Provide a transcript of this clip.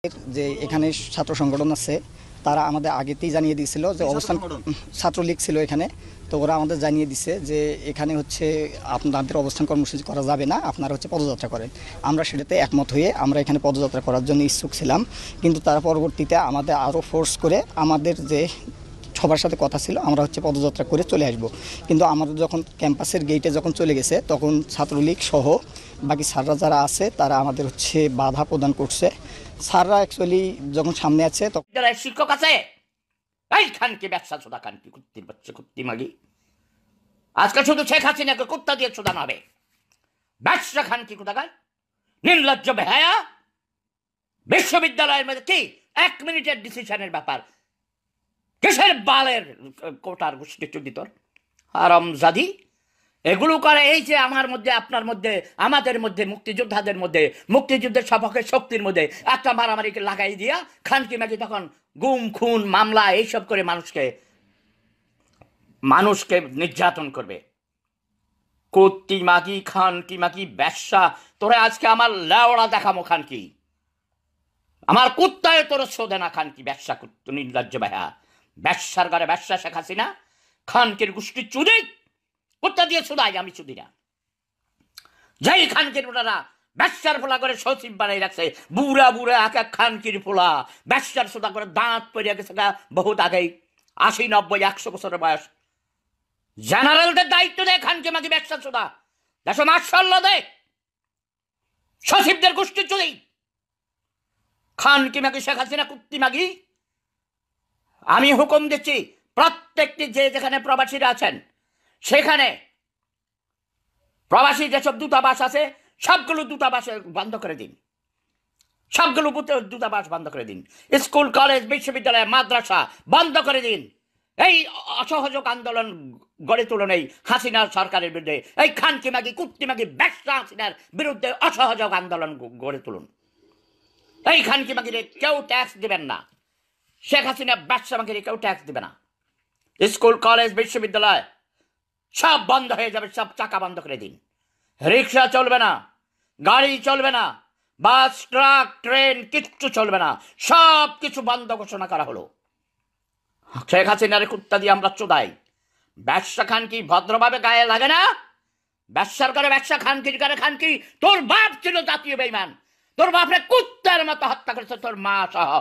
যে এখানে ছাত্র সংগঠন আছে তারা আমাদের আগেতেই জানিয়ে দিয়েছিল যে অবস্থান ছাত্রলীগ ছিল এখানে, তো ওরা আমাদের জানিয়ে দিছে যে এখানে হচ্ছে আপনাদের অবস্থান কর্মসূচি করা যাবে না, আপনারা হচ্ছে পদযাত্রা করেন। আমরা সেটাতে একমত হয়ে আমরা এখানে পদযাত্রা করার জন্য ইচ্ছুক ছিলাম, কিন্তু তারা পরবর্তীতে আমাদের আরও ফোর্স করে আমাদের যে সবার সাথে কথা ছিল আমরা হচ্ছে পদযাত্রা করে চলে আসব। কিন্তু আমাদের যখন ক্যাম্পাসের গেটে যখন চলে গেছে তখন ছাত্রলীগ সহ বাকি স্যাররা যারা আছে তারা আমাদের হচ্ছে বাধা প্রদান করছে। স্যাররা অ্যাকচুয়ালি যখন সামনে আছে তখন শিক্ষক আছে, এই খানকে ব্যবসা চোদা খানকি কুত্তির বাচ্চা কুত্তি মাগি। আজকে শুধু শেখ হাসিনাকে কুত্তা দিয়ে চোদানো হবে। ব্যবসা খানকি কোথাকার নির্লজ্জ বেহায়া। বিশ্ববিদ্যালয়ের মধ্যে কি 1 মিনিটের ডিসিশনের ব্যাপার, কিসের বালের কোটার গোষ্ঠী চুদি তোর হারামজাদি এগুলো করে। এই যে আমার মধ্যে, আপনার মধ্যে, আমাদের মধ্যে, মুক্তিযোদ্ধাদের মধ্যে, মুক্তিযুদ্ধের সপক্ষে শক্তির মধ্যে একটা মারামারিকে লাগাই দিয়া খানকি মাগি তখন গুম খুন মামলা এইসব করে মানুষকে নির্যাতন করবে। কুত্তি মাগি খানকি মাগি ব্যবসা তোরে আজকে আমার লেওড়া দেখামো খানকি, আমার কুত্তায় তোর শোধে না খানকি ব্যবসা নির্লজ্জ ভাইয়া। ব্যবসার ঘরে ব্যবসা শেখ হাসিনা খানকির গোষ্ঠী চুদি কুত্তা দিয়ে চুদাই, আমি চুদি না। যেই খানকির পোলারা ব্যবসার ফোলা করে সচিব বানাই রাখছে, বুড়া বুড়া এক এক খানকির ফোলা ব্যবসার সোদা করে দাঁত পড়িয়া গেছে বহুত আগেই, 80, 90, 100 বছরের বয়স। জেনারেলদের দায়িত্ব দেয় খানকি মাগি ব্যবসা সোদা, দেশ মার্শাল্লাহ দে সচিবদের গোষ্ঠীর চুদি খানকি মাগি শেখ হাসিনা কুত্তি মাগি। আমি হুকুম দিচ্ছি প্রত্যেকটি যেখানে প্রবাসীরা আছেন সেখানে প্রবাসী যেসব দূতাবাস আছে সবগুলো দূতাবাস বন্ধ করে দিন, সবগুলো দূতাবাস বন্ধ করে দিন। স্কুল কলেজ বিশ্ববিদ্যালয় মাদ্রাসা বন্ধ করে দিন। এই অসহযোগ আন্দোলন গড়ে তুলুন এই হাসিনা সরকারের বিরুদ্ধে, এই খানকি মাগি কুত্তি মাগি ব্যবসা হাসিনার বিরুদ্ধে অসহযোগ আন্দোলন গড়ে তুলুন। এই খানকি মাগিরে কেউ ট্যাক্স দিবেন না, শেখ হাসিনা ব্যবসা মাগিরে কেউ ট্যাক্স দিবে না। স্কুল কলেজ বিশ্ববিদ্যালয় সব বন্ধ হয়ে যাবে, সব চাকা বন্ধ করে দিন। রিক্সা চলবে না, গাড়ি চলবে না, বাস ট্রাক ট্রেন কিচ্ছু চলবে না, সব কিছু বন্ধ ঘোষণা করা হলো। শেখ হাসিনার কুত্তা দিয়ে আমরা চোদাই। ব্যবসা খানকি ভদ্রভাবে গায়ে লাগে না? ব্যবসার করে ব্যবসা, খানকির করে খানকি। তোর বাপ ছিল জাতীয় বেঈমান, তোর বাপরে কুত্তার মতো হত্যা করেছে তোর মা সহ।